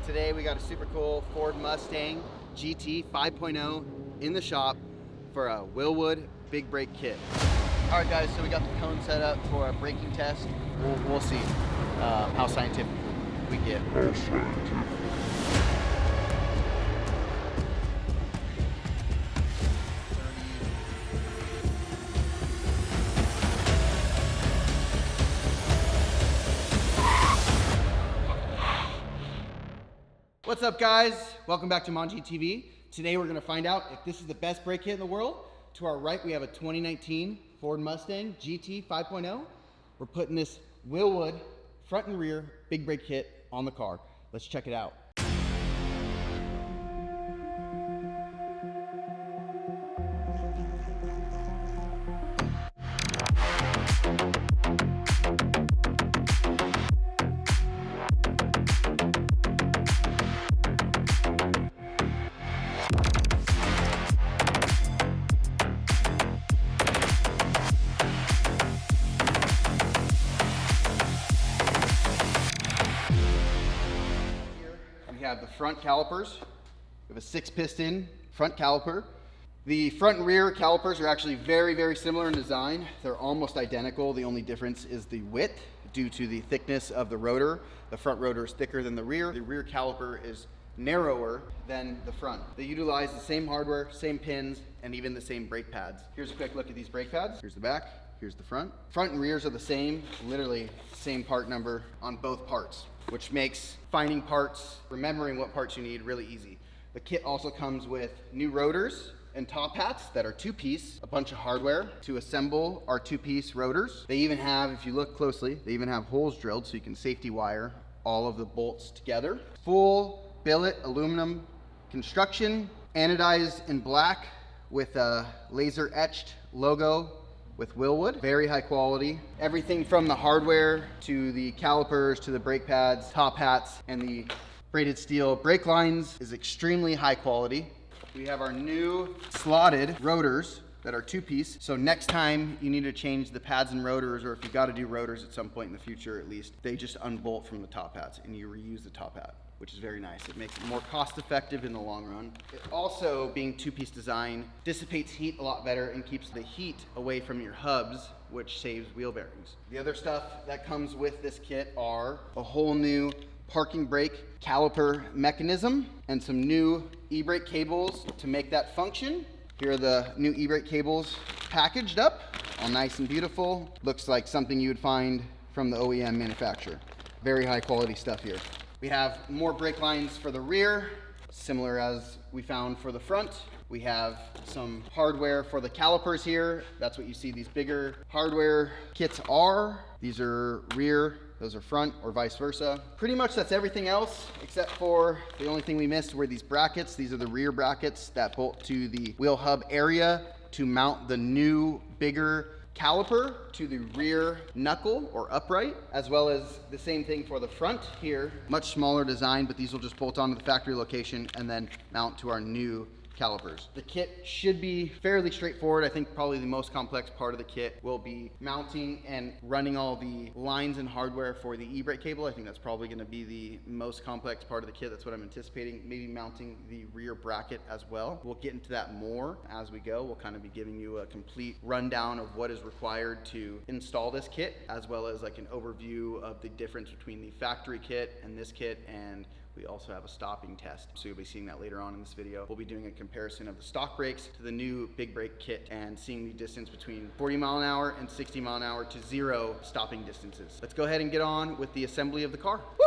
Today we got a super cool Ford Mustang GT 5.0 in the shop for a Wilwood big brake kit. All right guys, so we got the cone set up for a braking test. We'll see how scientific we get. What's up guys? Welcome back to Monji TV. Today we're gonna find out if this is the best brake kit in the world. To our right we have a 2019 Ford Mustang GT 5.0. We're putting this Wilwood front and rear big brake kit on the car. Let's check it out. We have the front calipers. We have a 6-piston front caliper. The front and rear calipers are actually very similar in design. They're almost identical. The only difference is the width due to the thickness of the rotor. The front rotor is thicker than the rear. The rear caliper is narrower than the front. They utilize the same hardware, same pins, and even the same brake pads. Here's a quick look at these brake pads. Here's the back, here's the front. Front and rears are the same, literally same part number on both parts, which makes finding parts, remembering what parts you need really easy. The kit also comes with new rotors and top hats that are 2-piece, a bunch of hardware to assemble our 2-piece rotors. They even have, if you look closely, they even have holes drilled so you can safety wire all of the bolts together. Full billet aluminum construction, anodized in black with a laser etched logo with Wilwood, very high quality. Everything from the hardware to the calipers to the brake pads, top hats, and the braided steel brake lines is extremely high quality. We have our new slotted rotors that are 2-piece. So next time you need to change the pads and rotors, or if you got to do rotors at some point in the future at least, they just unbolt from the top hats and you reuse the top hat, which is very nice. It makes it more cost effective in the long run. It also, being 2-piece design, dissipates heat a lot better and keeps the heat away from your hubs, which saves wheel bearings. The other stuff that comes with this kit are a whole new parking brake caliper mechanism and some new e-brake cables to make that function. Here are the new e-brake cables packaged up, all nice and beautiful. Looks like something you would find from the OEM manufacturer. Very high quality stuff here. We have more brake lines for the rear, similar as we found for the front. We have some hardware for the calipers here. That's what you see these bigger hardware kits are. These are rear, those are front, or vice versa. Pretty much that's everything else, except for the only thing we missed were these brackets. These are the rear brackets that bolt to the wheel hub area to mount the new, bigger caliper to the rear knuckle or upright, as well as the same thing for the front here. Much smaller design, but these will just bolt onto the factory location and then mount to our new calipers. The kit should be fairly straightforward. I think probably the most complex part of the kit will be mounting and running all the lines and hardware for the e-brake cable. I think that's probably going to be the most complex part of the kit. That's what I'm anticipating. Maybe mounting the rear bracket as well. We'll get into that more as we go. We'll kind of be giving you a complete rundown of what is required to install this kit, as well as like an overview of the difference between the factory kit and this kit, and we also have a stopping test, so you'll be seeing that later on in this video. We'll be doing a comparison of the stock brakes to the new big brake kit and seeing the distance between 40 mile an hour and 60 mile an hour to 0 stopping distances. Let's go ahead and get on with the assembly of the car. Woo!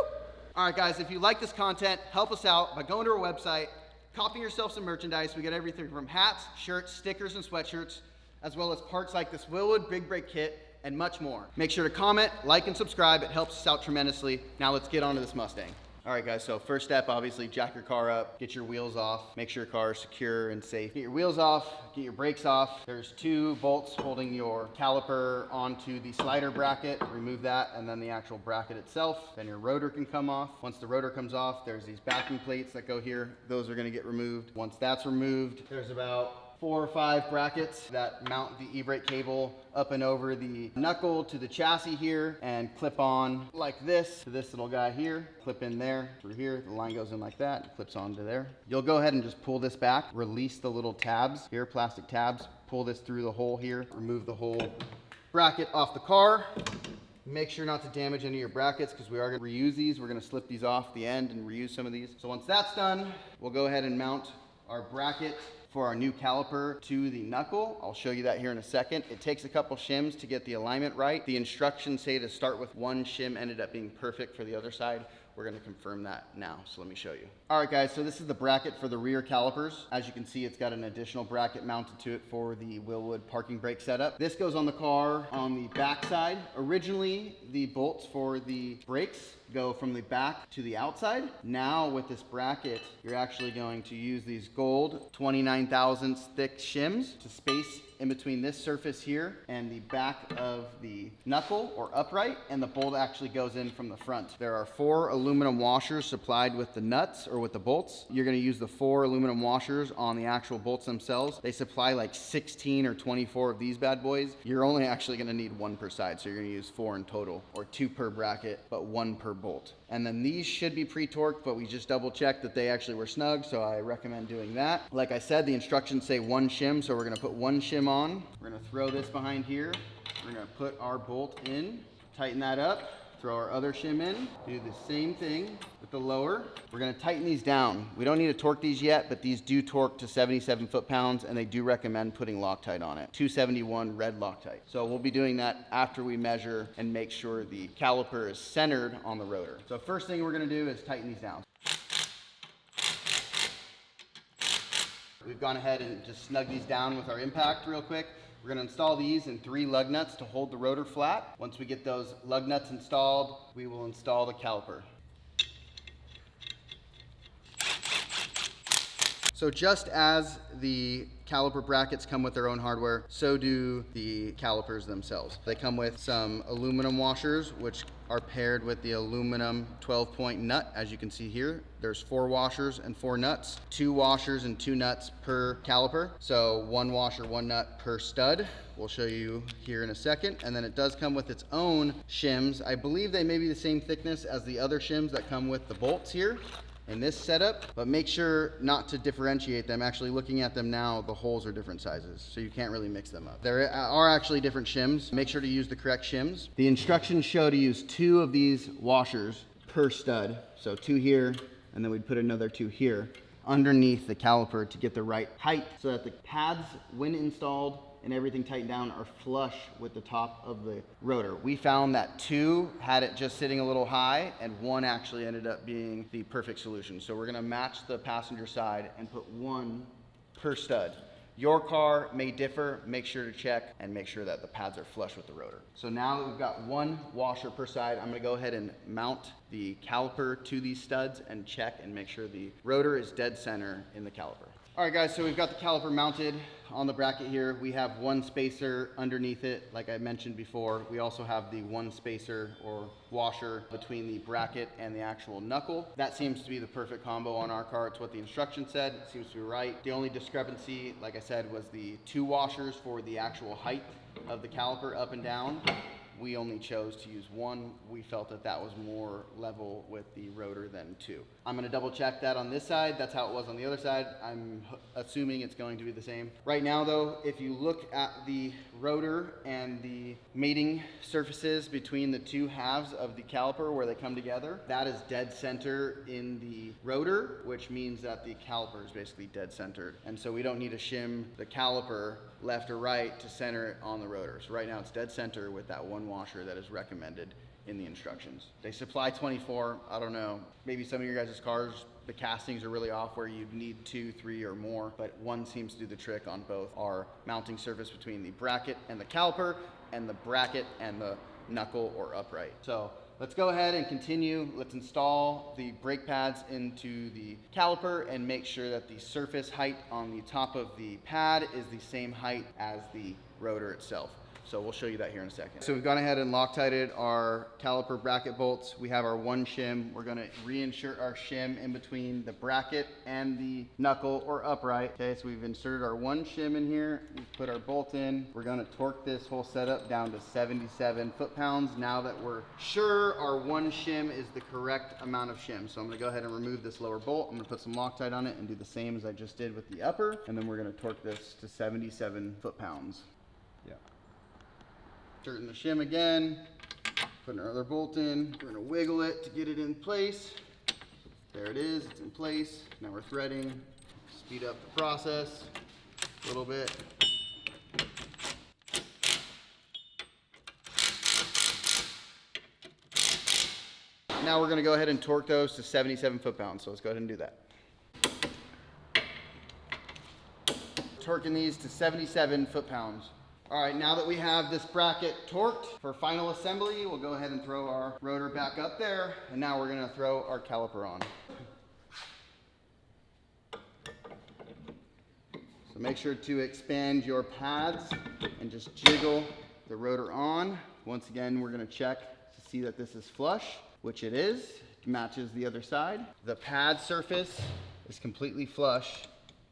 All right guys, if you like this content, help us out by going to our website, copying yourself some merchandise. We got everything from hats, shirts, stickers, and sweatshirts, as well as parts like this Wilwood big brake kit and much more. Make sure to comment, like, and subscribe. It helps us out tremendously. Now let's get on to this Mustang. All right guys, so first step, obviously jack your car up, get your wheels off, make sure your car is secure and safe. Get your wheels off, get your brakes off. There's 2 bolts holding your caliper onto the slider bracket. Remove that and then the actual bracket itself. Then your rotor can come off. Once the rotor comes off, there's these backing plates that go here. Those are gonna get removed. Once that's removed, there's about 4 or 5 brackets that mount the e-brake cable up and over the knuckle to the chassis here and clip on like this to this little guy here. Clip in there through here. The line goes in like that, clips onto there. You'll go ahead and just pull this back, release the little tabs here, plastic tabs, pull this through the hole here, remove the whole bracket off the car. Make sure not to damage any of your brackets because we are going to reuse these. We're going to slip these off the end and reuse some of these. So once that's done, we'll go ahead and mount our bracket for our new caliper to the knuckle. I'll show you that here in a second. It takes a couple shims to get the alignment right. The instructions say to start with one shim, ended up being perfect for the other side. We're gonna confirm that now, so let me show you. All right guys, so this is the bracket for the rear calipers. As you can see, it's got an additional bracket mounted to it for the Wilwood parking brake setup. This goes on the car on the back side. Originally, the bolts for the brakes go from the back to the outside. Now with this bracket, you're actually going to use these gold 29 thousandths thick shims to space in between this surface here and the back of the knuckle or upright, and the bolt actually goes in from the front. There are 4 aluminum washers supplied with the nuts or with the bolts. You're gonna use the 4 aluminum washers on the actual bolts themselves. They supply like 16 or 24 of these bad boys. You're only actually gonna need 1 per side, so you're gonna use 4 in total, or 2 per bracket, but 1 per bolt. And then these should be pre-torqued, but we just double checked that they actually were snug, so I recommend doing that. Like I said, the instructions say 1 shim, so we're gonna put 1 shim on. We're gonna throw this behind here. We're gonna put our bolt in, tighten that up, throw our other shim in, do the same thing with the lower. We're gonna tighten these down. We don't need to torque these yet, but these do torque to 77 foot-pounds, and they do recommend putting Loctite on it. 271 red Loctite. So we'll be doing that after we measure and make sure the caliper is centered on the rotor. So first thing we're gonna do is tighten these down. We've gone ahead and just snug these down with our impact real quick. We're gonna install these in 3 lug nuts to hold the rotor flat. Once we get those lug nuts installed, we will install the caliper. So just as the caliper brackets come with their own hardware, so do the calipers themselves. They come with some aluminum washers, which are paired with the aluminum 12-point nut. As you can see here, there's 4 washers and 4 nuts, 2 washers and 2 nuts per caliper. So 1 washer, 1 nut per stud. We'll show you here in a second. And then it does come with its own shims. I believe they may be the same thickness as the other shims that come with the bolts here in this setup, but make sure not to differentiate them. Actually looking at them now, the holes are different sizes, so you can't really mix them up. There are actually different shims. Make sure to use the correct shims. The instructions show to use 2 of these washers per stud. So 2 here, and then we'd put another 2 here underneath the caliper to get the right height so that the pads, when installed and everything tightened down, are flush with the top of the rotor. We found that 2 had it just sitting a little high, and 1 actually ended up being the perfect solution. So we're gonna match the passenger side and put 1 per stud. Your car may differ. Make sure to check and make sure that the pads are flush with the rotor. So now that we've got 1 washer per side, I'm gonna go ahead and mount the caliper to these studs and check and make sure the rotor is dead center in the caliper. All right guys, so we've got the caliper mounted on the bracket here. We have 1 spacer underneath it, like I mentioned before. We also have the 1 spacer or washer between the bracket and the actual knuckle. That seems to be the perfect combo on our car. It's what the instruction said. It seems to be right. The only discrepancy, like I said, was the 2 washers for the actual height of the caliper up and down. We only chose to use 1. We felt that that was more level with the rotor than 2. I'm gonna double check that on this side. That's how it was on the other side. I'm assuming it's going to be the same. Right now though, if you look at the rotor and the mating surfaces between the 2 halves of the caliper where they come together, that is dead center in the rotor, which means that the caliper is basically dead centered. And so we don't need to shim the caliper left or right to center it on the rotor. So right now it's dead center with that 1 washer that is recommended in the instructions. They supply 24. I don't know, maybe some of your guys' cars, the castings are really off where you need 2, 3 or more, but 1 seems to do the trick on both our mounting surface between the bracket and the caliper and the bracket and the knuckle or upright. So let's go ahead and continue. Let's install the brake pads into the caliper and make sure that the surface height on the top of the pad is the same height as the rotor itself. So we'll show you that here in a second. So we've gone ahead and Loctited our caliper bracket bolts. We have our one shim. We're gonna reinsert our shim in between the bracket and the knuckle or upright. Okay, so we've inserted our one shim in here. We've put our bolt in. We're gonna torque this whole setup down to 77 foot-pounds now that we're sure our one shim is the correct amount of shim. So I'm gonna go ahead and remove this lower bolt. I'm gonna put some Loctite on it and do the same as I just did with the upper. And then we're gonna torque this to 77 foot-pounds. Yeah. Insert in the shim again, putting our other bolt in. We're gonna wiggle it to get it in place. There it is, it's in place. Now we're threading, speed up the process a little bit. Now we're gonna go ahead and torque those to 77 foot-pounds. So let's go ahead and do that. Torquing these to 77 foot-pounds. All right, now that we have this bracket torqued for final assembly, we'll go ahead and throw our rotor back up there, and now we're gonna throw our caliper on. So make sure to expand your pads and just jiggle the rotor on. Once again, we're gonna check to see that this is flush, which it is. It matches the other side. The pad surface is completely flush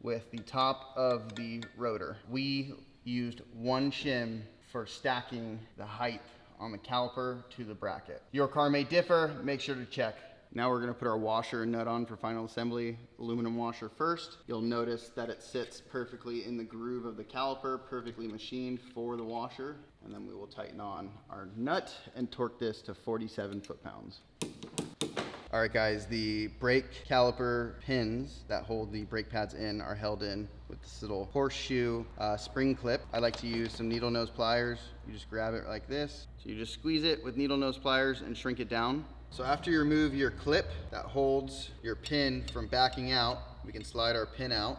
with the top of the rotor. We used one shim for stacking the height on the caliper to the bracket. Your car may differ, make sure to check. Now we're gonna put our washer and nut on for final assembly. Aluminum washer first. You'll notice that it sits perfectly in the groove of the caliper, perfectly machined for the washer. And then we will tighten on our nut and torque this to 47 foot-pounds. All right, guys, the brake caliper pins that hold the brake pads in are held in with this little horseshoe spring clip. I like to use some needle nose pliers. You just grab it like this. So you just squeeze it with needle nose pliers and shrink it down. So after you remove your clip that holds your pin from backing out, we can slide our pin out.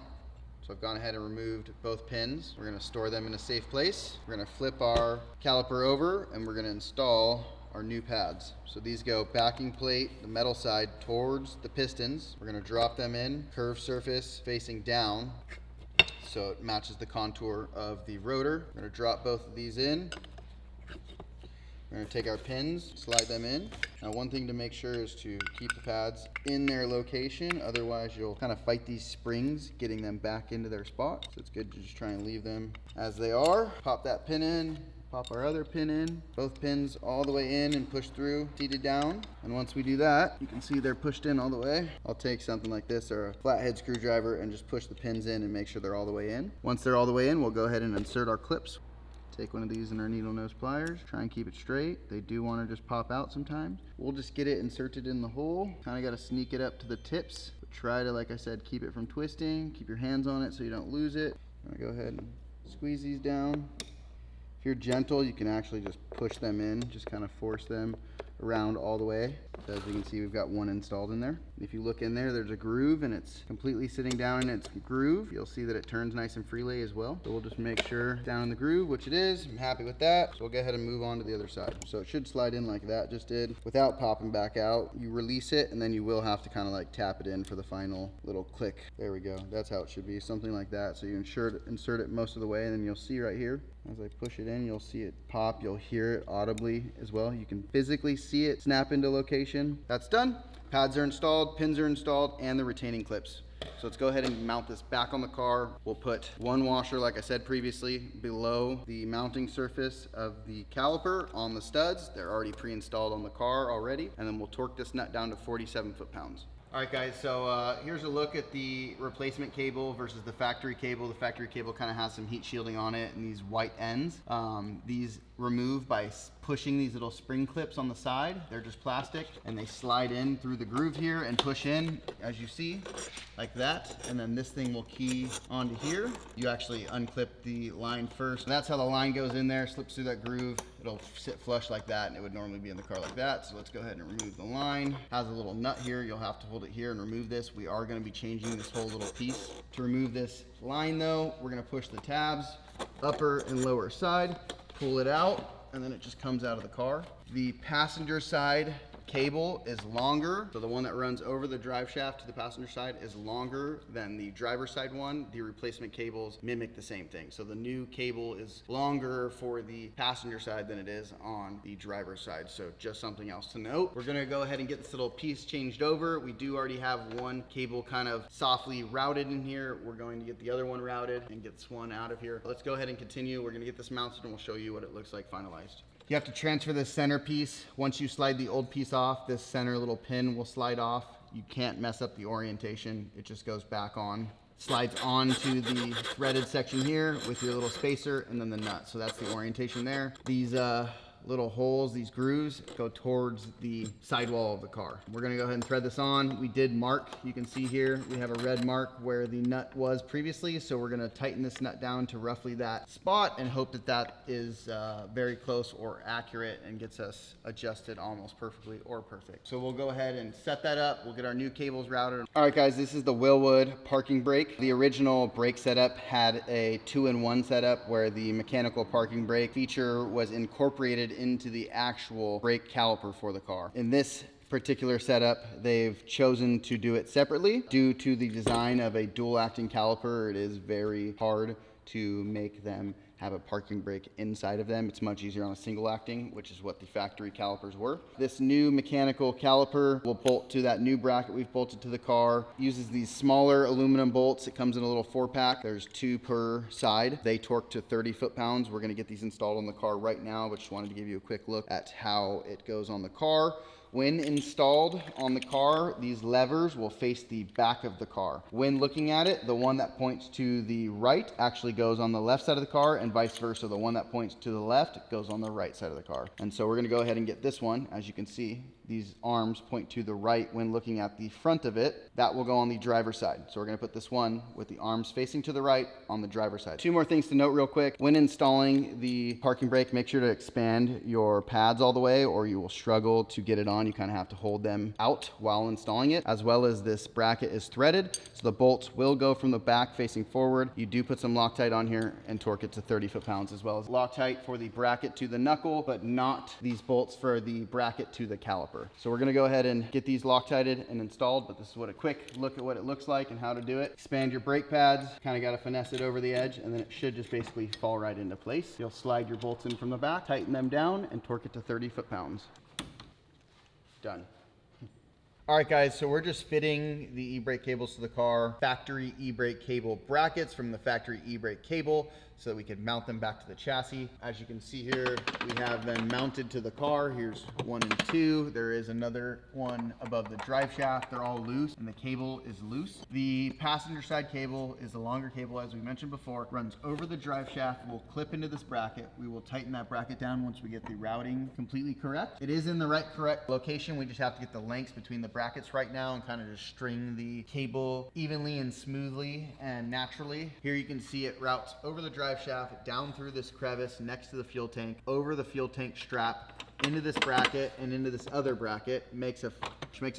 So I've gone ahead and removed both pins. We're gonna store them in a safe place. We're gonna flip our caliper over and we're gonna install our new pads. So these go backing plate, the metal side towards the pistons. We're gonna drop them in, curved surface facing down so it matches the contour of the rotor. We're gonna drop both of these in. We're gonna take our pins, slide them in. Now one thing to make sure is to keep the pads in their location, otherwise you'll kind of fight these springs getting them back into their spot. So it's good to just try and leave them as they are. Pop that pin in. Pop our other pin in, both pins all the way in and push through, seated down. And once we do that, you can see they're pushed in all the way. I'll take something like this or a flathead screwdriver and just push the pins in and make sure they're all the way in. Once they're all the way in, we'll go ahead and insert our clips. Take one of these in our needle nose pliers, try and keep it straight. They do want to just pop out sometimes. We'll just get it inserted in the hole. Kind of got to sneak it up to the tips. But try to, like I said, keep it from twisting. Keep your hands on it so you don't lose it. I'm gonna go ahead and squeeze these down. If you're gentle, you can actually just push them in, just kind of force them around all the way. So as you can see, we've got one installed in there. If you look in there, there's a groove and it's completely sitting down in its groove. You'll see that it turns nice and freely as well. So we'll just make sure down in the groove, which it is. I'm happy with that. So we'll go ahead and move on to the other side. So it should slide in like that just did without popping back out. You release it and then you will have to kind of like tap it in for the final little click. There we go. That's how it should be, something like that. So you insert it most of the way and then you'll see right here, as I push it in, you'll see it pop. You'll hear it audibly as well. You can physically see it snap into location. That's done. Pads are installed, pins are installed, and the retaining clips. So let's go ahead and mount this back on the car. We'll put one washer, like I said previously, below the mounting surface of the caliper on the studs. They're already pre-installed on the car already. And then we'll torque this nut down to 47 foot-pounds. All right, guys, so here's a look at the replacement cable versus the factory cable. The factory cable kind of has some heat shielding on it and these white ends. These remove by pushing these little spring clips on the side. They're just plastic and they slide in through the groove here and push in, as you see, like that. And then this thing will key onto here. You actually unclip the line first. And that's how the line goes in there, slips through that groove. It'll sit flush like that and it would normally be in the car like that. So let's go ahead and remove the line. Has a little nut here. You'll have to hold it here and remove this. We are going to be changing this whole little piece. To remove this line though, we're going to push the tabs, upper and lower side, pull it out, and then it just comes out of the car. The passenger side cable is longer. So the one that runs over the drive shaft to the passenger side is longer than the driver's side one. The replacement cables mimic the same thing. So the new cable is longer for the passenger side than it is on the driver's side. So just something else to note. We're gonna go ahead and get this little piece changed over. We do already have one cable kind of softly routed in here. We're going to get the other one routed and get this one out of here. Let's go ahead and continue. We're gonna get this mounted and we'll show you what it looks like finalized. You have to transfer this center piece. Once you slide the old piece off, this center little pin will slide off. You can't mess up the orientation. It just goes back on. Slides onto the threaded section here with your little spacer and then the nut. So that's the orientation there. These little holes, these grooves, go towards the sidewall of the car. We're gonna go ahead and thread this on. We did mark, you can see here, we have a red mark where the nut was previously, so we're gonna tighten this nut down to roughly that spot and hope that that is very close or accurate and gets us adjusted almost perfectly or perfect. So we'll go ahead and set that up. We'll get our new cables routed. All right guys, this is the Wilwood parking brake. The original brake setup had a 2-in-1 setup where the mechanical parking brake feature was incorporated into the actual brake caliper for the car. In this particular setup, they've chosen to do it separately. Due to the design of a dual acting caliper, it is very hard to make them have a parking brake inside of them. It's much easier on a single acting, which is what the factory calipers were. This new mechanical caliper will bolt to that new bracket we've bolted to the car. Uses these smaller aluminum bolts. It comes in a little 4-pack. There's 2 per side. They torque to 30 foot-pounds. We're gonna get these installed on the car right now, but just wanted to give you a quick look at how it goes on the car. When installed on the car, these levers will face the back of the car. When looking at it, the one that points to the right actually goes on the left side of the car, and vice versa. The one that points to the left goes on the right side of the car. And so we're gonna go ahead and get this one. As you can see, these arms point to the right when looking at the front of it. That will go on the driver's side. So we're gonna put this one with the arms facing to the right on the driver's side. 2 more things to note real quick. When installing the parking brake, make sure to expand your pads all the way or you will struggle to get it on. You kind of have to hold them out while installing it, as well as this bracket is threaded. So the bolts will go from the back facing forward. You do put some Loctite on here and torque it to 30 foot-pounds, as well as Loctite for the bracket to the knuckle, but not these bolts for the bracket to the caliper. So we're gonna go ahead and get these Loctited and installed, but this is what a quick look at what it looks like and how to do it. Expand your brake pads, kind of gotta finesse it over the edge, and then it should just basically fall right into place. You'll slide your bolts in from the back, tighten them down, and torque it to 30 foot-pounds. Done. All right guys, so we're just fitting the e-brake cables to the car, factory e-brake cable brackets from the factory e-brake cable so that we can mount them back to the chassis. As you can see here, we have them mounted to the car. Here's 1 and 2. There is another one above the drive shaft. They're all loose and the cable is loose. The passenger side cable is the longer cable, as we mentioned before. It runs over the drive shaft, will clip into this bracket. We will tighten that bracket down once we get the routing completely correct. It is in the correct location. We just have to get the lengths between the brackets right now and kind of just string the cable evenly and smoothly and naturally. Here you can see it routes over the drive shaft, down through this crevice next to the fuel tank, over the fuel tank strap, into this bracket and into this other bracket, makes a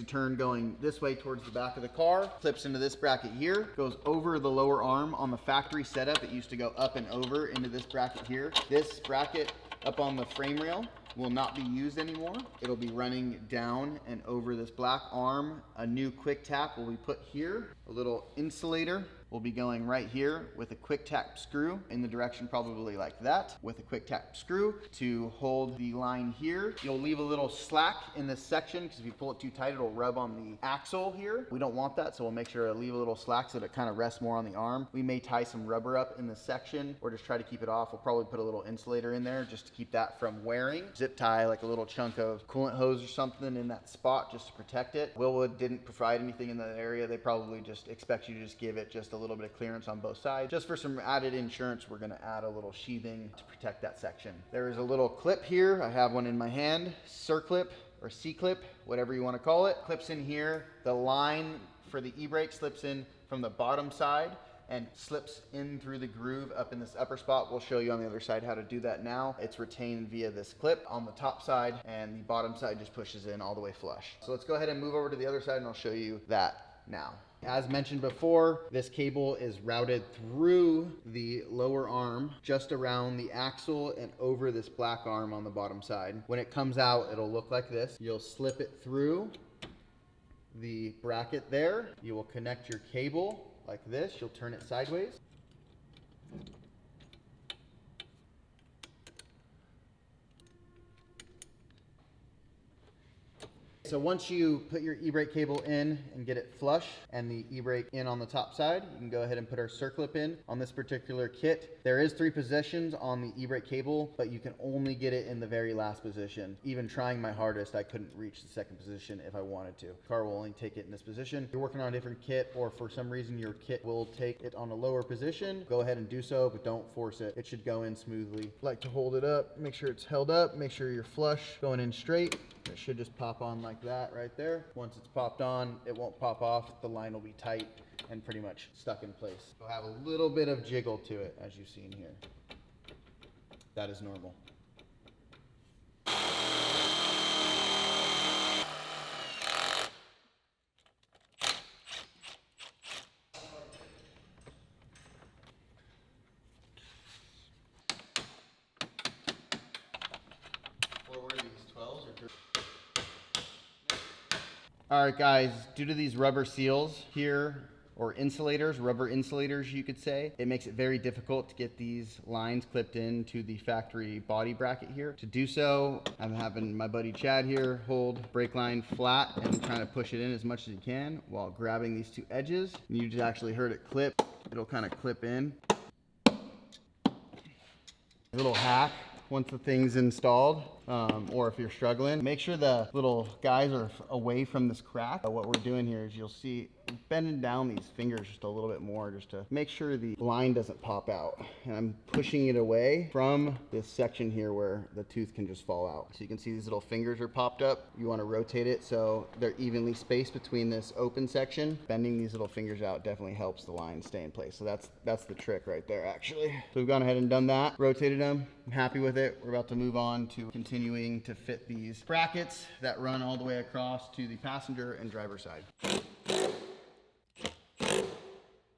turn going this way towards the back of the car, clips into this bracket here, goes over the lower arm. On the factory setup, it used to go up and over into this bracket here. This bracket up on the frame rail will not be used anymore. It'll be running down and over this black arm. A new quick tap will be put here. A little insulator will be going right here with a quick tap screw in the direction probably like that, with a quick tap screw to hold the line here. You'll leave a little slack in this section because if you pull it too tight, it'll rub on the axle here. We don't want that, so we'll make sure to leave a little slack so that it kind of rests more on the arm. We may tie some rubber up in this section or just try to keep it off. We'll probably put a little insulator in there just to keep that from wearing. Zip tie like a little chunk of coolant hose or something in that spot just to protect it. Wilwood didn't provide anything in that area. They probably just expect you to just give it just a little bit of clearance on both sides. Just for some added insurance, we're gonna add a little sheathing to protect that section. There is a little clip here. I have one in my hand, circlip or C-clip, whatever you wanna call it. Clips in here. The line for the e-brake slips in from the bottom side and slips in through the groove up in this upper spot. We'll show you on the other side how to do that now. It's retained via this clip on the top side, and the bottom side just pushes in all the way flush. So let's go ahead and move over to the other side and I'll show you that now. As mentioned before, this cable is routed through the lower arm, just around the axle and over this black arm on the bottom side. When it comes out, it'll look like this. You'll slip it through the bracket there. You will connect your cable like this. You'll turn it sideways. So once you put your e-brake cable in and get it flush and the e-brake in on the top side, you can go ahead and put our circlip in on this particular kit. There is 3 positions on the e-brake cable, but you can only get it in the very last position. Even trying my hardest, I couldn't reach the 2nd position if I wanted to. The car will only take it in this position. If you're working on a different kit, or for some reason your kit will take it on a lower position, go ahead and do so, but don't force it. It should go in smoothly. Like to hold it up, make sure it's held up, make sure you're flush, going in straight. It should just pop on like that right there. Once it's popped on, it won't pop off. The line will be tight and pretty much stuck in place. It'll have a little bit of jiggle to it, as you've seen here. That is normal. All right, guys, due to these rubber seals here, or insulators, rubber insulators, you could say, it makes it very difficult to get these lines clipped into the factory body bracket here. To do so, I'm having my buddy Chad here hold brake line flat and trying to push it in as much as he can while grabbing these 2 edges. And you just actually heard it clip. It'll kind of clip in. A little hack. Once the thing's installed, or if you're struggling, make sure the little guys are away from this crack. What we're doing here is you'll see bending down these fingers just a little bit more just to make sure the line doesn't pop out. And I'm pushing it away from this section here where the tooth can just fall out. So you can see these little fingers are popped up. You want to rotate it so they're evenly spaced between this open section. Bending these little fingers out definitely helps the line stay in place. So that's the trick right there, actually. So we've gone ahead and done that, rotated them. I'm happy with it. We're about to move on to continuing to fit these brackets that run all the way across to the passenger and driver side.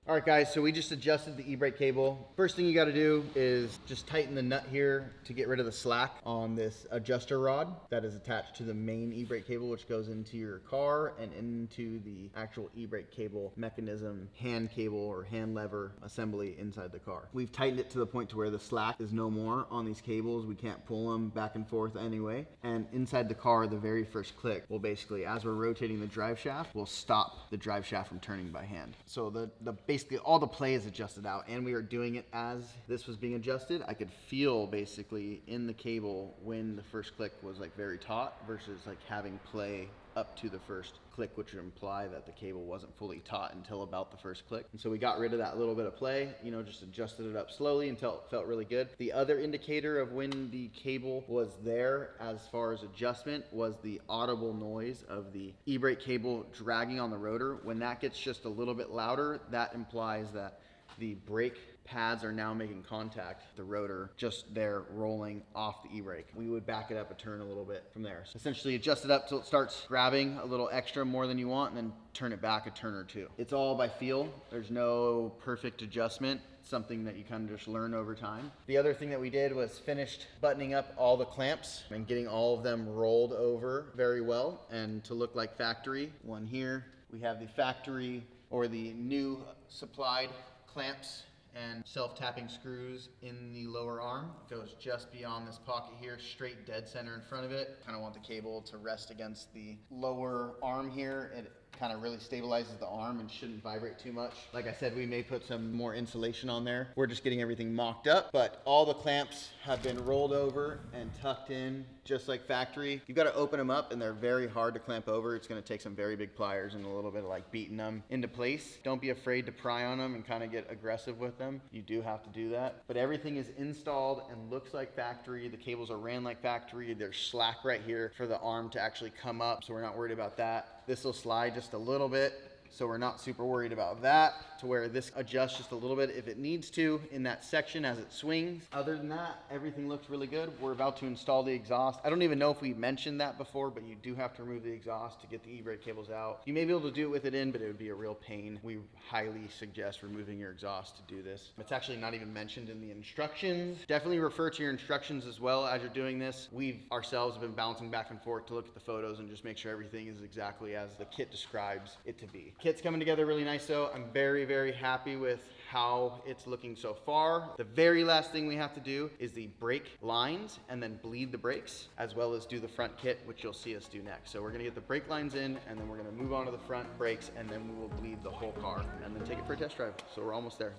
All right, guys, so we just adjusted the e-brake cable. First thing you got to do is just tighten the nut here to get rid of the slack on this adjuster rod that is attached to the main e-brake cable, which goes into your car and into the actual e-brake cable mechanism, hand cable or hand lever assembly inside the car. We've tightened it to the point to where the slack is no more on these cables. We can't pull them back and forth anyway. And inside the car, the very first click will basically, as we're rotating the drive shaft, will stop the drive shaft from turning by hand. So basically all the play is adjusted out, and we are doing it as this was being adjusted. I could feel basically in the cable when the first click was like very taut versus like having play up to the first click, which would imply that the cable wasn't fully taut until about the first click. And so we got rid of that little bit of play, just adjusted it up slowly until it felt really good. The other indicator of when the cable was there as far as adjustment was the audible noise of the e-brake cable dragging on the rotor. When that gets just a little bit louder, that implies that the brake pads are now making contact with the rotor, just there rolling off the e-brake. We would back it up a turn a little bit from there. So essentially adjust it up till it starts grabbing a little extra more than you want, and then turn it back a turn or 2. It's all by feel. There's no perfect adjustment. It's something that you kind of just learn over time. The other thing that we did was finished buttoning up all the clamps and getting all of them rolled over very well and to look like factory. One here, we have the factory or the new supplied clamps and self-tapping screws in the lower arm. It goes just beyond this pocket here, straight dead center in front of it. Kind of want the cable to rest against the lower arm here. It kind of really stabilizes the arm and shouldn't vibrate too much. Like I said, we may put some more insulation on there. We're just getting everything mocked up, but all the clamps have been rolled over and tucked in just like factory. You've got to open them up and they're very hard to clamp over. It's going to take some very big pliers and a little bit of like beating them into place. Don't be afraid to pry on them and kind of get aggressive with them. You do have to do that, but everything is installed and looks like factory. The cables are ran like factory. There's slack right here for the arm to actually come up, so we're not worried about that. This will slide just a little bit so we're not super worried about that, to where this adjusts just a little bit if it needs to in that section as it swings. Other than that, everything looks really good. We're about to install the exhaust. I don't even know if we mentioned that before, but you do have to remove the exhaust to get the e-brake cables out. You may be able to do it with it in, but it would be a real pain. We highly suggest removing your exhaust to do this. It's actually not even mentioned in the instructions. Definitely refer to your instructions as well as you're doing this. We ourselves have been bouncing back and forth to look at the photos and just make sure everything is exactly as the kit describes it to be. Kit's coming together really nice though. I'm very, very happy with how it's looking so far. The very last thing we have to do is the brake lines and then bleed the brakes, as well as do the front kit, which you'll see us do next. So we're gonna get the brake lines in, and then we're gonna move on to the front brakes, and then we will bleed the whole car and then take it for a test drive. So we're almost there.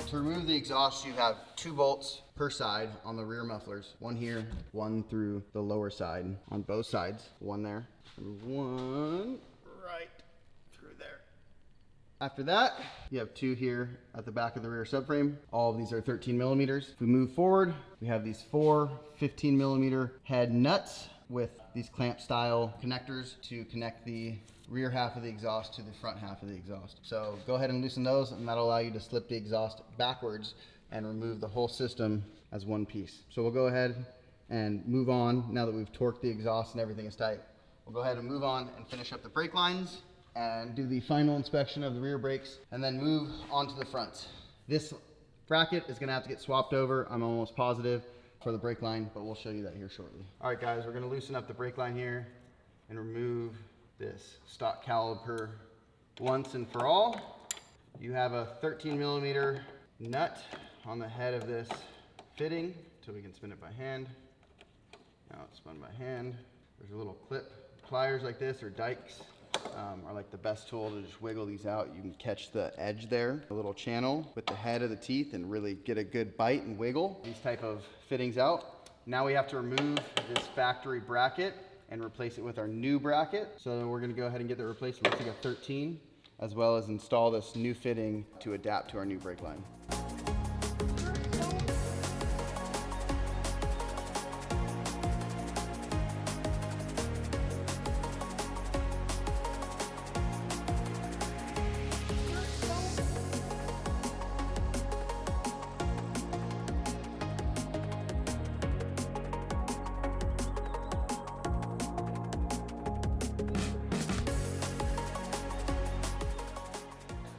To remove the exhaust, you have 2 bolts per side on the rear mufflers. One here, one through the lower side on both sides. One there, and one right through there. After that, you have 2 here at the back of the rear subframe. All of these are 13 millimeters. If we move forward, we have these 4 15 millimeter head nuts with these clamp style connectors to connect the rear half of the exhaust to the front half of the exhaust. So go ahead and loosen those, and that'll allow you to slip the exhaust backwards and remove the whole system as one piece. So we'll go ahead and move on now that we've torqued the exhaust and everything is tight. We'll go ahead and move on and finish up the brake lines and do the final inspection of the rear brakes, and then move on to the fronts. This bracket is gonna have to get swapped over, I'm almost positive, for the brake line, but we'll show you that here shortly. All right guys, we're gonna loosen up the brake line here and remove this stock caliper once and for all. You have a 13 millimeter nut on the head of this fitting, so we can spin it by hand. Now it's spun by hand. There's a little clip. Pliers like this, or dikes, are like the best tool to just wiggle these out. You can catch the edge there, a little channel with the head of the teeth, and really get a good bite and wiggle these type of fittings out. Now we have to remove this factory bracket and replace it with our new bracket. So we're gonna go ahead and get that replaced. It looks like a 13, as well as install this new fitting to adapt to our new brake line.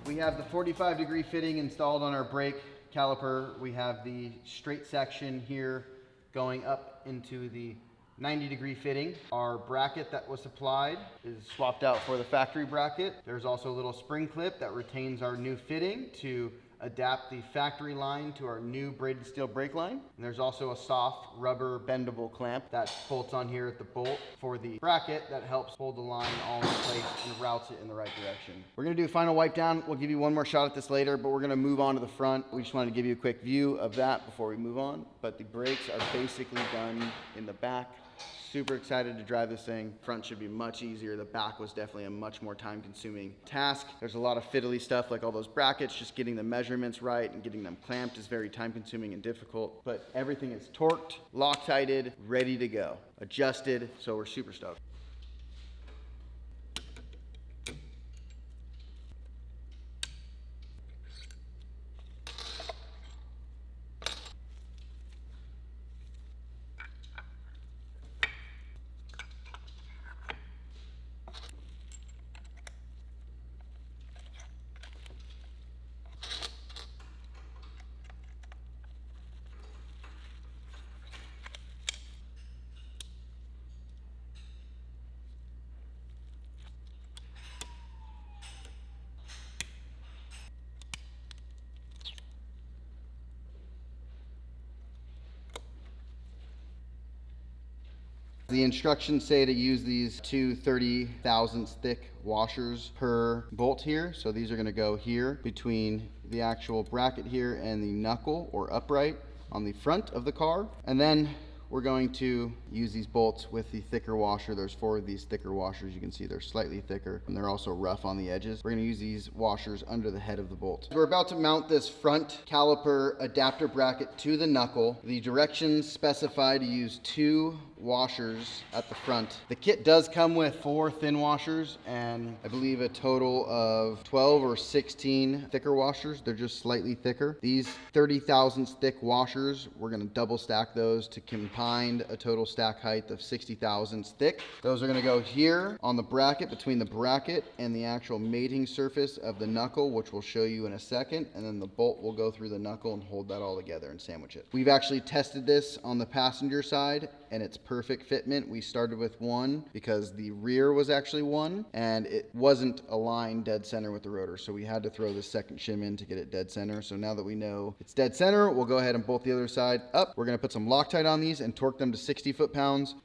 We have the 45-degree fitting installed on our brake caliper. We have the straight section here going up into the 90-degree fitting. Our bracket that was supplied is swapped out for the factory bracket. There's also a little spring clip that retains our new fitting to adapt the factory line to our new braided steel brake line. And there's also a soft rubber bendable clamp that bolts on here at the bolt for the bracket that helps hold the line all in place and routes it in the right direction. We're gonna do a final wipe down. We'll give you one more shot at this later, but we're gonna move on to the front. We just wanted to give you a quick view of that before we move on. But the brakes are basically done in the back. Super excited to drive this thing. Front should be much easier. The back was definitely a much more time-consuming task. There's a lot of fiddly stuff like all those brackets. Just getting the measurements right and getting them clamped is very time-consuming and difficult. But everything is torqued, Loctited, ready to go, adjusted. So we're super stoked. The instructions say to use these 2 30 thousandths thick washers per bolt here. So these are going to go here between the actual bracket here and the knuckle or upright on the front of the car. And then we're going to use these bolts with the thicker washer. There's 4 of these thicker washers. You can see they're slightly thicker and they're also rough on the edges. We're going to use these washers under the head of the bolt. We're about to mount this front caliper adapter bracket to the knuckle. The directions specify to use 2 washers at the front. The kit does come with 4 thin washers and I believe a total of 12 or 16 thicker washers. They're just slightly thicker. These 30 thousandths thick washers, we're gonna double stack those to combine a total stack height of 60 thousandths thick. Those are gonna go here on the bracket, between the bracket and the actual mating surface of the knuckle, which we'll show you in a second, and then the bolt will go through the knuckle and hold that all together and sandwich it. We've actually tested this on the passenger side and it's perfect fitment. We started with 1 because the rear was actually 1 and it wasn't aligned dead center with the rotor, so we had to throw the second shim in to get it dead center. So now that we know it's dead center, we'll go ahead and bolt the other side up. We're gonna put some Loctite on these and torque them to 60 foot-pounds.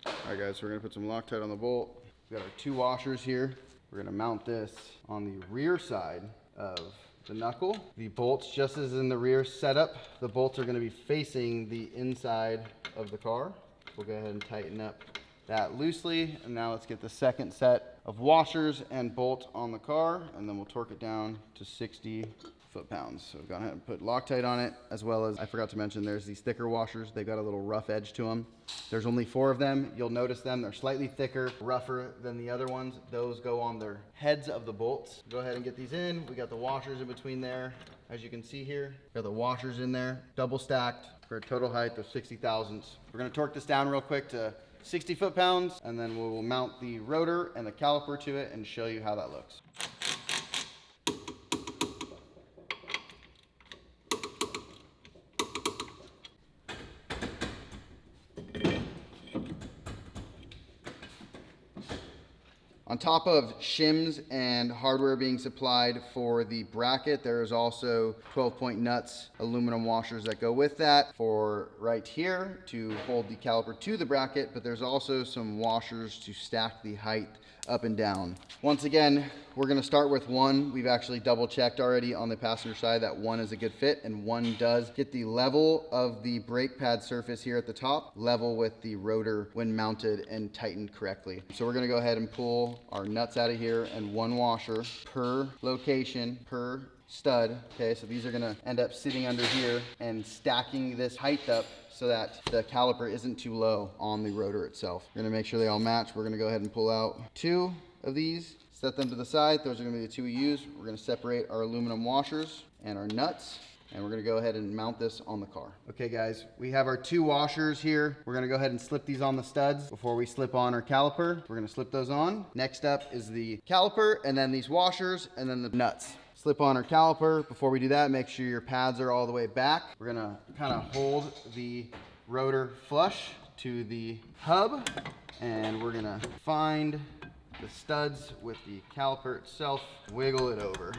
All right guys, so we're gonna put some Loctite on the bolt. We've got our 2 washers here. We're gonna mount this on the rear side of the knuckle. The bolts, just as in the rear setup, the bolts are gonna be facing the inside of the car. We'll go ahead and tighten up that loosely. And now let's get the second set of washers and bolt on the car, and then we'll torque it down to 60 foot-pounds. So we've gone ahead and put Loctite on it, as well as, I forgot to mention, there's these thicker washers. They've got a little rough edge to them. There's only 4 of them. You'll notice them. They're slightly thicker, rougher than the other ones. Those go on their heads of the bolts. Go ahead and get these in. We got the washers in between there. As you can see here, got the washers in there, double stacked for a total height of 60 thousandths. We're gonna torque this down real quick to 60 foot-pounds, and then we'll mount the rotor and the caliper to it and show you how that looks. On top of shims and hardware being supplied for the bracket, there is also 12-point nuts, aluminum washers that go with that for right here to hold the caliper to the bracket, but there's also some washers to stack the height up and down. Once again, we're gonna start with 1. We've actually double checked already on the passenger side that 1 is a good fit, and 1 does get the level of the brake pad surface here at the top, level with the rotor when mounted and tightened correctly. So we're gonna go ahead and pull our nuts out of here, and 1 washer per location, per stud. Okay, so these are gonna end up sitting under here and stacking this height up so that the caliper isn't too low on the rotor itself. We're gonna make sure they all match. We're gonna go ahead and pull out 2 of these, set them to the side. Those are gonna be the 2 we use. We're gonna separate our aluminum washers and our nuts, and we're gonna go ahead and mount this on the car. Okay guys, we have our 2 washers here. We're gonna go ahead and slip these on the studs before we slip on our caliper. We're gonna slip those on. Next up is the caliper, and then these washers, and then the nuts. Slip on our caliper. Before we do that, make sure your pads are all the way back. We're gonna kind of hold the rotor flush to the hub, and we're gonna find the studs with the caliper itself, wiggle it over.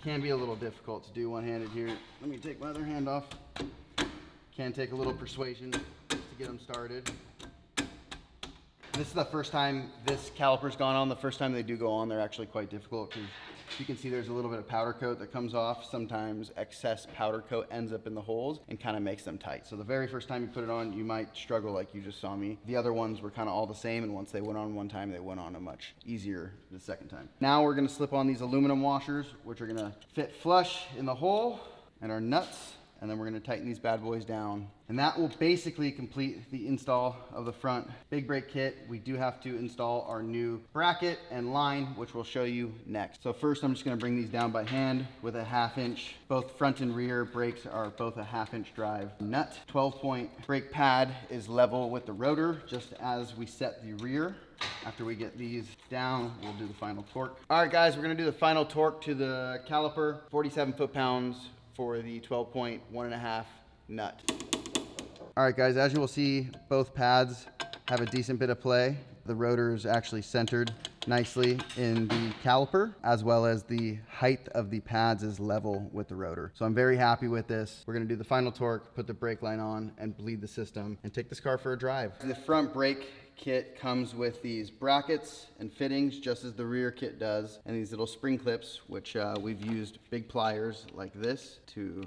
Can be a little difficult to do one-handed here. Let me take my other hand off. Can take a little persuasion to get them started. This is the first time this caliper's gone on. The first time they do go on, they're actually quite difficult because you can see there's a little bit of powder coat that comes off. Sometimes excess powder coat ends up in the holes and kind of makes them tight. So the very first time you put it on, you might struggle like you just saw me. The other ones were kind of all the same, and once they went on one time, they went on a much easier the second time. Now we're gonna slip on these aluminum washers, which are gonna fit flush in the hole, and our nuts, and then we're gonna tighten these bad boys down. And that will basically complete the install of the front big brake kit. We do have to install our new bracket and line, which we'll show you next. So first I'm just gonna bring these down by hand with a 1/2 inch. Both front and rear brakes are both a 1/2 inch drive nut. 12-point brake pad is level with the rotor, just as we set the rear. After we get these down, we'll do the final torque. All right guys, we're gonna do the final torque to the caliper, 47 foot-pounds for the 12-point 1.5 nut. All right guys, as you will see, both pads have a decent bit of play. The rotor is actually centered nicely in the caliper, as well as the height of the pads is level with the rotor. So I'm very happy with this. We're gonna do the final torque, put the brake line on, and bleed the system, and take this car for a drive. The front brake kit comes with these brackets and fittings, just as the rear kit does, and these little spring clips, which we've used big pliers like this to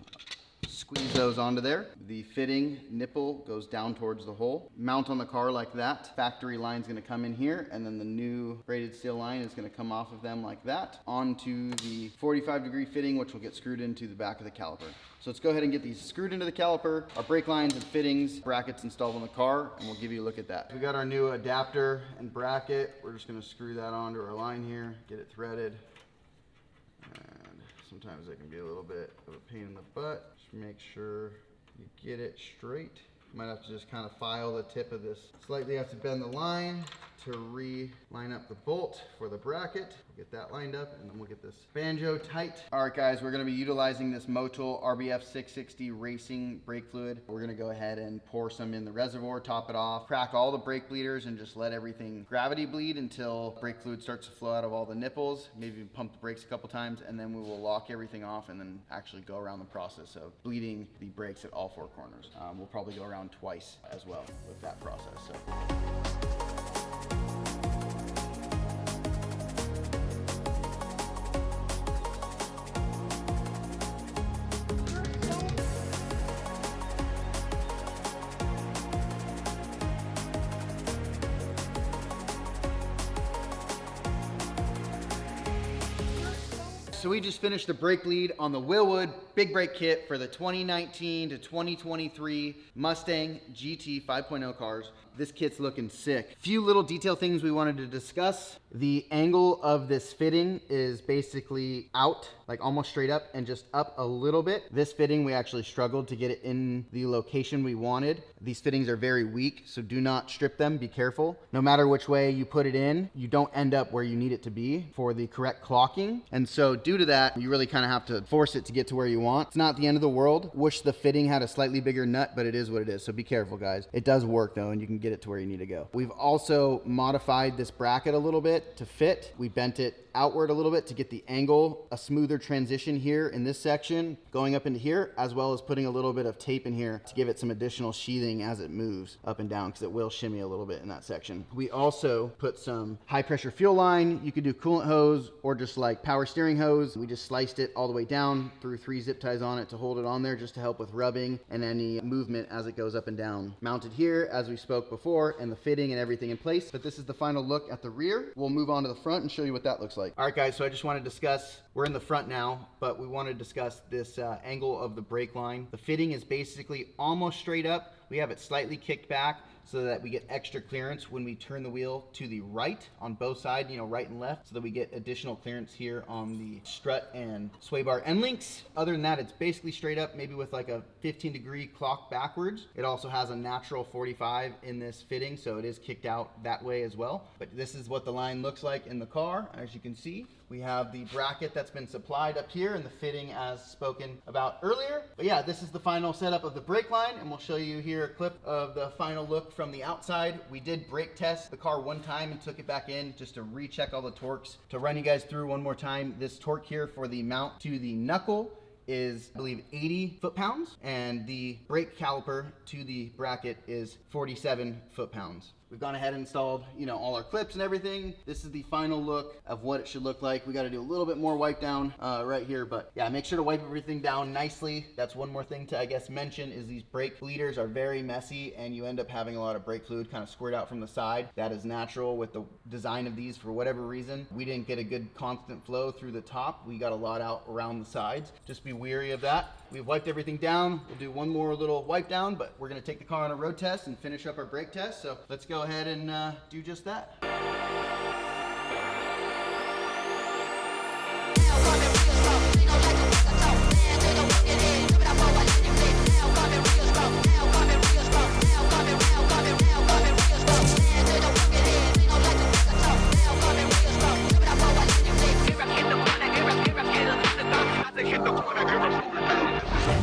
squeeze those onto there. The fitting nipple goes down towards the hole. Mount on the car like that. Factory line's gonna come in here, and then the new braided steel line is gonna come off of them like that onto the 45-degree fitting, which will get screwed into the back of the caliper. So let's go ahead and get these screwed into the caliper, our brake lines and fittings, brackets installed on the car, and we'll give you a look at that. We got our new adapter and bracket. We're just gonna screw that onto our line here, get it threaded. And sometimes it can be a little bit of a pain in the butt. Just make sure you get it straight. You might have to just kind of file the tip of this. Slightly have to bend the line to re-line up the bolt for the bracket. We'll get that lined up, and then we'll get this banjo tight. All right, guys, we're gonna be utilizing this Motul RBF 660 racing brake fluid. We're gonna go ahead and pour some in the reservoir, top it off, crack all the brake bleeders, and just let everything gravity bleed until brake fluid starts to flow out of all the nipples. Maybe pump the brakes a couple times, and then we will lock everything off and then actually go around the process of bleeding the brakes at all 4 corners. We'll probably go around twice as well with that process. So. So we just finished the brake bleed on the Wilwood big brake kit for the 2019 to 2023 Mustang GT 5.0 cars. This kit's looking sick. Few little detail things we wanted to discuss. The angle of this fitting is basically out, like almost straight up, and just up a little bit. This fitting, we actually struggled to get it in the location we wanted. These fittings are very weak, so do not strip them, be careful. No matter which way you put it in, you don't end up where you need it to be for the correct clocking. And so due to that, you really kind of have to force it to get to where you want. It's not the end of the world. Wish the fitting had a slightly bigger nut, but it is what it is, so be careful, guys. It does work though, and you can get it to where you need to go. We've also modified this bracket a little bit to fit. We bent it outward a little bit to get the angle, a smoother transition here in this section going up into here, as well as putting a little bit of tape in here to give it some additional sheathing as it moves up and down, because it will shimmy a little bit in that section. We also put some high pressure fuel line. You could do coolant hose or just like power steering hose. We just sliced it all the way down, threw 3 zip ties on it to hold it on there just to help with rubbing and any movement as it goes up and down. Mounted here, as we spoke before, and the fitting and everything in place. But this is the final look at the rear. We'll move on to the front and show you what that looks like. All right, guys, so I just want to discuss, we're in the front now, but we want to discuss this angle of the brake line. The fitting is basically almost straight up. We have it slightly kicked back so that we get extra clearance when we turn the wheel to the right on both sides, right and left, so that we get additional clearance here on the strut and sway bar end links. Other than that, it's basically straight up, maybe with like a 15-degree clock backwards. It also has a natural 45 in this fitting, so it is kicked out that way as well. But this is what the line looks like in the car. As you can see, we have the bracket that's been supplied up here and the fitting as spoken about earlier. But yeah, this is the final setup of the brake line, and we'll show you here a clip of the final look from the outside. We did brake test the car one time and took it back in just to recheck all the torques. To run you guys through one more time, this torque here for the mount to the knuckle is, I believe, 80 foot-pounds, and the brake caliper to the bracket is 47 foot-pounds. We've gone ahead and installed, all our clips and everything. This is the final look of what it should look like. We got to do a little bit more wipe down right here, but yeah, make sure to wipe everything down nicely. That's one more thing to, I guess, mention is these brake bleeders are very messy, and you end up having a lot of brake fluid kind of squirt out from the side. That is natural with the design of these for whatever reason. We didn't get a good constant flow through the top. We got a lot out around the sides. Just be wary of that. We've wiped everything down. We'll do one more little wipe down, but we're going to take the car on a road test and finish up our brake test. So let's go ahead and do just that.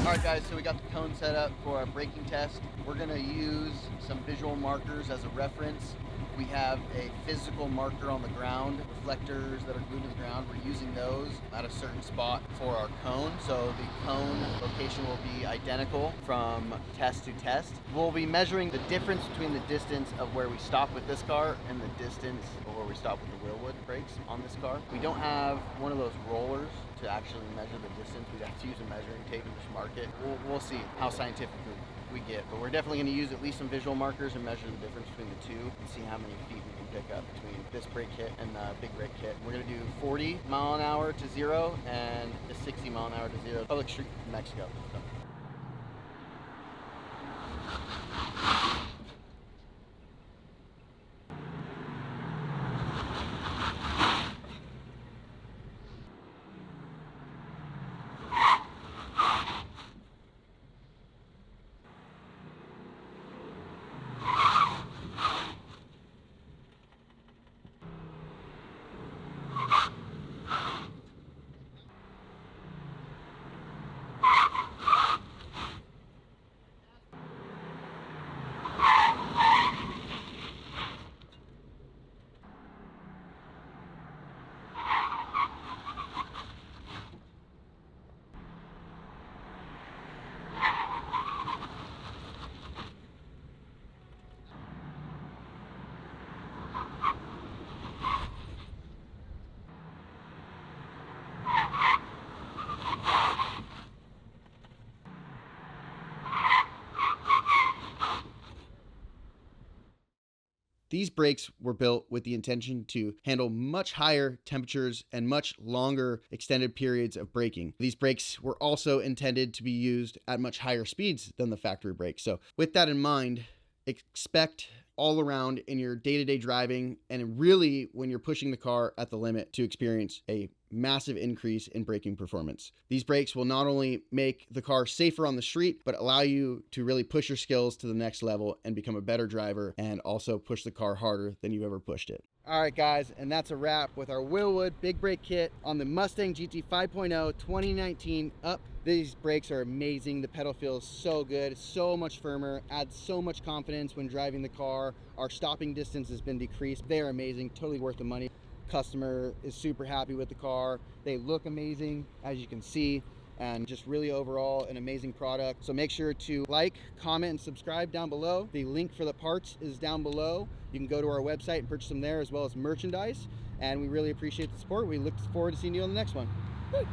Alright guys, so we got the cone set up for our braking test. We're going to use some visual markers as a reference We have a physical marker on the ground, reflectors that are glued to the ground. We're using those at a certain spot for our cone. So the cone location will be identical from test to test. We'll be measuring the difference between the distance of where we stop with this car and the distance of where we stop with the Wilwood brakes on this car. We don't have one of those rollers to actually measure the distance. We'd have to use a measuring tape and just mark it. We'll see how scientific we get, but we're definitely going to use at least some visual markers and measure the difference between the two and see how many feet we can pick up between this brake kit and the big brake kit. We're going to do 40 mile an hour to 0 and the 60 mile an hour to 0 public street in Mexico. So. These brakes were built with the intention to handle much higher temperatures and much longer extended periods of braking. These brakes were also intended to be used at much higher speeds than the factory brakes. So with that in mind, expect all around in your day-to-day driving and really when you're pushing the car at the limit to experience a massive increase in braking performance. These brakes will not only make the car safer on the street, but allow you to really push your skills to the next level and become a better driver and also push the car harder than you've ever pushed it. All right, guys, and that's a wrap with our Wilwood big brake kit on the Mustang GT 5.0 2019 Up. These brakes are amazing. The pedal feels so good, so much firmer, adds so much confidence when driving the car. Our stopping distance has been decreased. They are amazing, totally worth the money. Customer is super happy with the car. They look amazing, as you can see, and just really overall an amazing product. So make sure to like, comment, and subscribe down below. The link for the parts is down below. You can go to our website and purchase them there as well as merchandise. And we really appreciate the support. We look forward to seeing you on the next one. Woo!